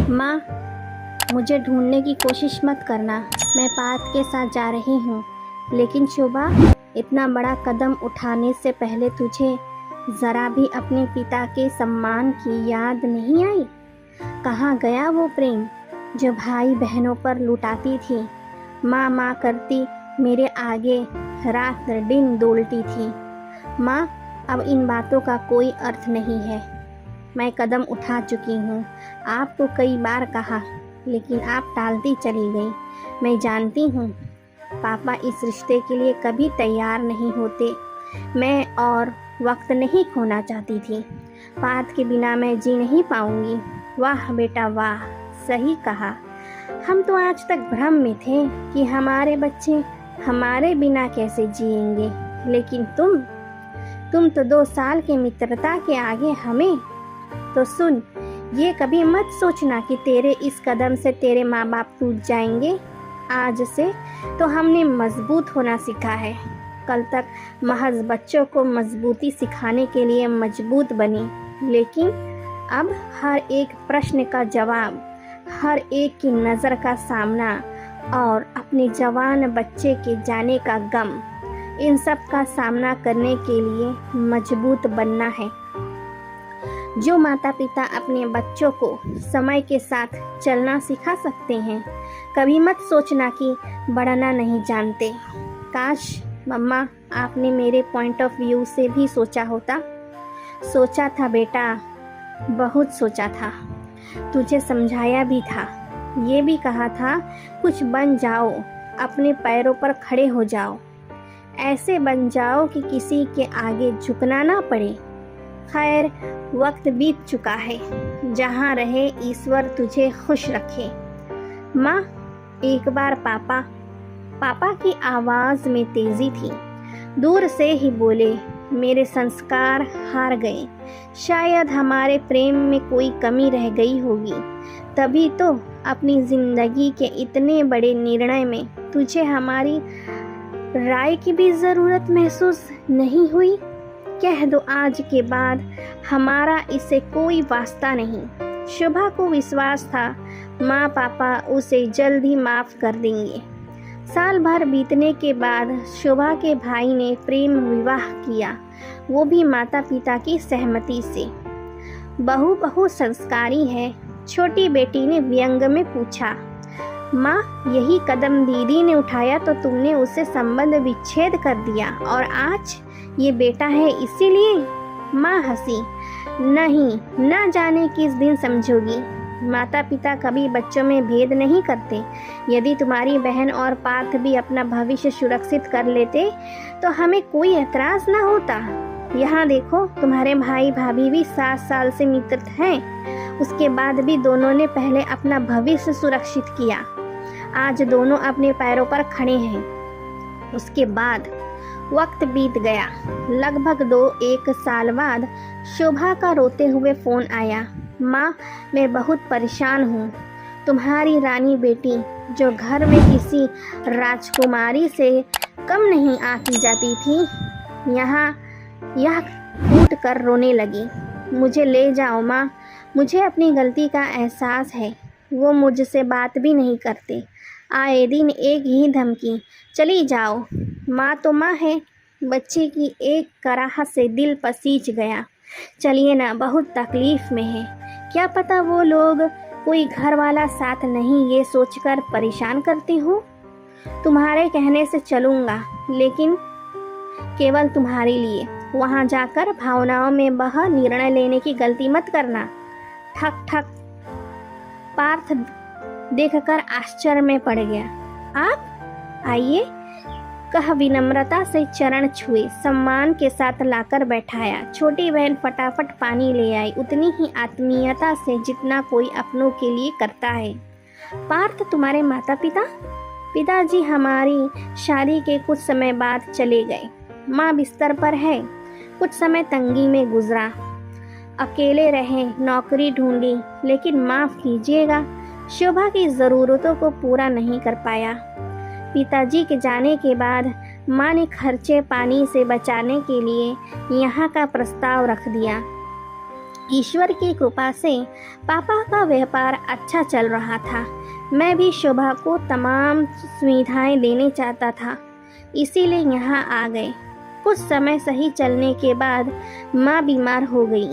माँ, मुझे ढूंढने की कोशिश मत करना। मैं पार्थ के साथ जा रही हूँ। लेकिन शोभा, इतना बड़ा कदम उठाने से पहले तुझे ज़रा भी अपने पिता के सम्मान की याद नहीं आई? कहाँ गया वो प्रेम जो भाई बहनों पर लुटाती थी? माँ माँ करती मेरे आगे रात दिन डोलती थी। माँ, अब इन बातों का कोई अर्थ नहीं है। मैं कदम उठा चुकी हूँ। आपको कई बार कहा, लेकिन आप टालती चली गई। मैं जानती हूँ पापा इस रिश्ते के लिए कभी तैयार नहीं होते। मैं और वक्त नहीं खोना चाहती थी। पार्थ के बिना मैं जी नहीं पाऊंगी। वाह बेटा वाह, सही कहा। हम तो आज तक भ्रम में थे कि हमारे बच्चे हमारे बिना कैसे जिएंगे, लेकिन तुम तो 2 साल के मित्रता के आगे हमें। तो सुन, ये कभी मत सोचना कि तेरे इस कदम से तेरे माँ बाप टूट जाएंगे। आज से तो हमने मजबूत होना सीखा है। कल तक महज बच्चों को मजबूती सिखाने के लिए मजबूत बने, लेकिन अब हर एक प्रश्न का जवाब, हर एक की नज़र का सामना और अपने जवान बच्चे के जाने का गम, इन सब का सामना करने के लिए मजबूत बनना है। जो माता पिता अपने बच्चों को समय के साथ चलना सिखा सकते हैं, कभी मत सोचना कि बढ़ना नहीं जानते। काश मम्मा, आपने मेरे पॉइंट ऑफ व्यू से भी सोचा होता। सोचा था बेटा, बहुत सोचा था। तुझे समझाया भी था, ये भी कहा था कुछ बन जाओ, अपने पैरों पर खड़े हो जाओ। ऐसे बन जाओ कि किसी के आगे झुकना ना पड़े। खैर, वक्त बीत चुका है। जहाँ रहे ईश्वर तुझे खुश रखे। माँ, एक बार पापा की आवाज़ में तेजी थी। दूर से ही बोले, मेरे संस्कार हार गए। शायद हमारे प्रेम में कोई कमी रह गई होगी, तभी तो अपनी ज़िंदगी के इतने बड़े निर्णय में तुझे हमारी राय की भी ज़रूरत महसूस नहीं हुई। कह दो आज के बाद हमारा इससे कोई वास्ता नहीं। शोभा को विश्वास था माँ पापा उसे जल्द ही माफ़ कर देंगे। साल भर बीतने के बाद शोभा के भाई ने प्रेम विवाह किया, वो भी माता पिता की सहमति से। बहू बहुत संस्कारी है, छोटी बेटी ने व्यंग में पूछा। माँ, यही कदम दीदी ने उठाया तो तुमने उससे संबंध विच्छेद कर दिया, और आज ये बेटा है इसीलिए? माँ हंसी। नहीं, ना जाने किस दिन समझोगी। माता पिता कभी बच्चों में भेद नहीं करते। यदि तुम्हारी बहन और पार्थ भी अपना भविष्य सुरक्षित कर लेते तो हमें कोई एतराज़ ना होता। यहाँ देखो, तुम्हारे भाई भाभी भी 7 साल से मित्र हैं। उसके बाद भी दोनों ने पहले अपना भविष्य सुरक्षित किया। आज दोनों अपने पैरों पर खड़े हैं। उसके बाद वक्त बीत गया। लगभग 2-1 साल बाद शोभा का रोते हुए फ़ोन आया। माँ, मैं बहुत परेशान हूँ। तुम्हारी रानी बेटी, जो घर में किसी राजकुमारी से कम नहीं आंकी जाती थी, यह फूट कर रोने लगी। मुझे ले जाओ माँ, मुझे अपनी गलती का एहसास है। वो मुझसे बात भी नहीं करते। आए दिन एक ही धमकी, चली जाओ। माँ तो माँ है। बच्चे की एक कराहत से दिल पसीज गया। चलिए ना, बहुत तकलीफ़ में है। क्या पता वो लोग कोई घर वाला साथ नहीं, ये सोचकर परेशान करती हूँ। तुम्हारे कहने से चलूँगा, लेकिन केवल तुम्हारे लिए। वहाँ जाकर भावनाओं में बह निर्णय लेने की गलती मत करना। ठक ठक। पार्थ देखकर आश्चर्य में पड़ गया। आप आइए, कह विनम्रता से चरण छुए, सम्मान के साथ लाकर बैठाया। छोटी बहन फटाफट पानी ले आई, उतनी ही आत्मीयता से जितना कोई अपनों के लिए करता है। पार्थ, तुम्हारे माता पिताजी हमारी शादी के कुछ समय बाद चले गए। माँ बिस्तर पर है। कुछ समय तंगी में गुजरा, अकेले रहे, नौकरी ढूंढी, लेकिन माफ़ कीजिएगा, शोभा की ज़रूरतों को पूरा नहीं कर पाया। पिताजी के जाने के बाद माँ ने खर्चे पानी से बचाने के लिए यहाँ का प्रस्ताव रख दिया। ईश्वर की कृपा से पापा का व्यापार अच्छा चल रहा था। मैं भी शोभा को तमाम सुविधाएं देने चाहता था, इसीलिए यहाँ आ गए। कुछ समय सही चलने के बाद माँ बीमार हो गई।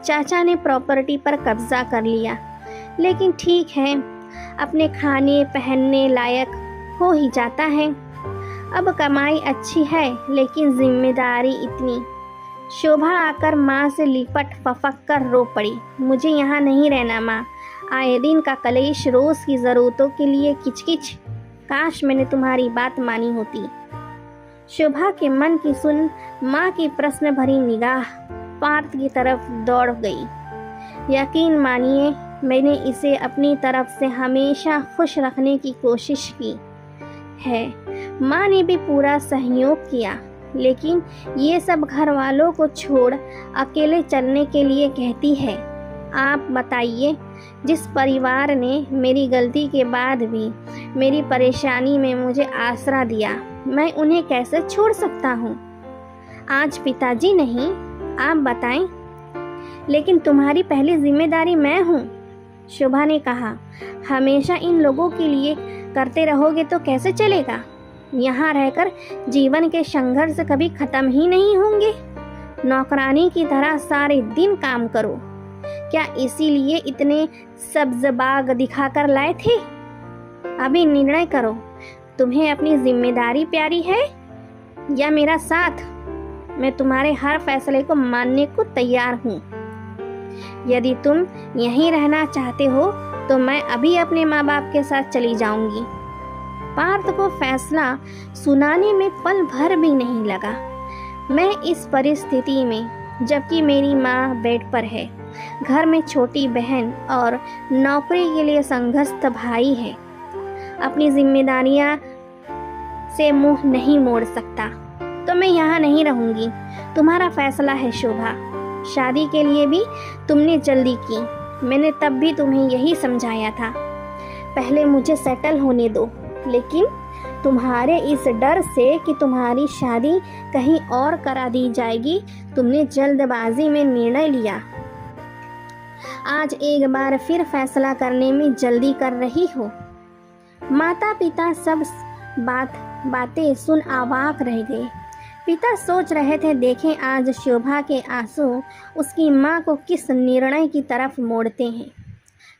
चाचा ने प्रॉपर्टी पर कब्जा कर लिया, लेकिन ठीक है, अपने खाने पहनने लायक हो ही जाता है। अब कमाई अच्छी है, लेकिन जिम्मेदारी इतनी। शोभा आकर माँ से लिपट फफक कर रो पड़ी। मुझे यहाँ नहीं रहना माँ, आए दिन का कलेश, रोज की ज़रूरतों के लिए किचकिच। काश मैंने तुम्हारी बात मानी होती। शोभा के मन की सुन माँ की प्रश्न भरी निगाह पार्थ की तरफ दौड़ गई। यकीन मानिए, मैंने इसे अपनी तरफ से हमेशा खुश रखने की कोशिश की है। माँ ने भी पूरा सहयोग किया, लेकिन ये सब घर वालों को छोड़ अकेले चलने के लिए कहती है। आप बताइए, जिस परिवार ने मेरी गलती के बाद भी मेरी परेशानी में मुझे आसरा दिया, मैं उन्हें कैसे छोड़ सकता हूँ? आज पिताजी नहीं, आप बताएं। लेकिन तुम्हारी पहली जिम्मेदारी मैं हूँ, शोभा ने कहा। हमेशा इन लोगों के लिए करते रहोगे तो कैसे चलेगा? यहाँ रहकर जीवन के संघर्ष कभी खत्म ही नहीं होंगे। नौकरानी की तरह सारे दिन काम करो। क्या इसीलिए इतने सब्ज बाग दिखाकर लाए थे? अभी निर्णय करो, तुम्हें अपनी जिम्मेदारी प्यारी है या मेरा साथ? मैं तुम्हारे हर फैसले को मानने को तैयार हूँ। यदि तुम यहीं रहना चाहते हो तो मैं अभी अपने माँ बाप के साथ चली जाऊंगी। पार्थ को फैसला सुनाने में पल भर भी नहीं लगा। मैं इस परिस्थिति में, जबकि मेरी माँ बेड पर है, घर में छोटी बहन और नौकरी के लिए संघर्षरत भाई है, अपनी जिम्मेदारियां से मुंह नहीं मोड़ सकता, तो मैं यहाँ नहीं रहूंगी। तुम्हारा फैसला है शोभा। शादी के लिए भी तुमने जल्दी की, मैंने तब भी तुम्हें यही समझाया था, पहले मुझे सेटल होने दो। लेकिन तुम्हारे इस डर से कि तुम्हारी शादी कहीं और करा दी जाएगी, तुमने जल्दबाजी में निर्णय लिया। आज एक बार फिर फैसला करने में जल्दी कर रही हो। माता पिता सब बातें सुन अवाक रह गए। पिता सोच रहे थे, देखें आज शोभा के आंसू उसकी माँ को किस निर्णय की तरफ मोड़ते हैं।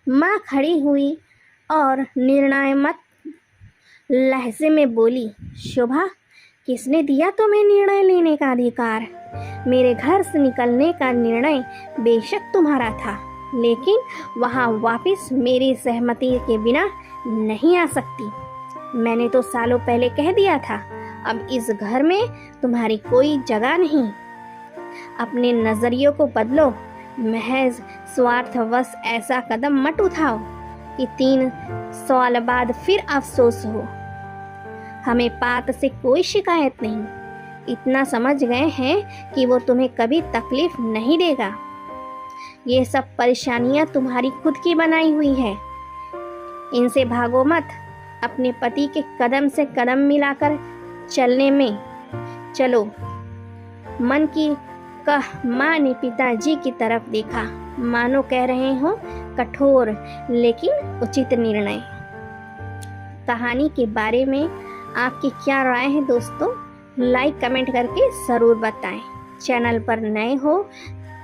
माँ खड़ी हुई और निर्णयात्मक लहजे में बोली, शोभा, किसने दिया तुम्हें निर्णय लेने का अधिकार? मेरे घर से निकलने का निर्णय बेशक तुम्हारा था, लेकिन वहाँ वापस मेरी सहमति के बिना नहीं आ सकती। मैंने तो सालों पहले कह दिया था, अब इस घर में तुम्हारी कोई जगह नहीं। अपने नजरियों को बदलो। महज स्वार्थवश ऐसा कदम मत उठाओ कि 3 साल बाद फिर अफसोस हो। हमें पात से कोई शिकायत नहीं, इतना समझ गए हैं कि वो तुम्हें कभी तकलीफ नहीं देगा। ये सब परेशानियां तुम्हारी खुद की बनाई हुई है, इनसे भागो मत। अपने पति के कदम से कदम मिलाकर चलने में चलो। मन की कह माँ ने पिताजी की तरफ देखा, मानो कह रहे हो कठोर लेकिन उचित निर्णय। कहानी के बारे में आपकी क्या राय है दोस्तों? लाइक कमेंट करके ज़रूर बताएं। चैनल पर नए हो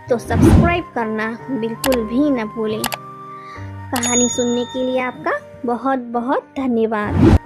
तो सब्सक्राइब करना बिल्कुल भी न भूलें। कहानी सुनने के लिए आपका बहुत बहुत धन्यवाद।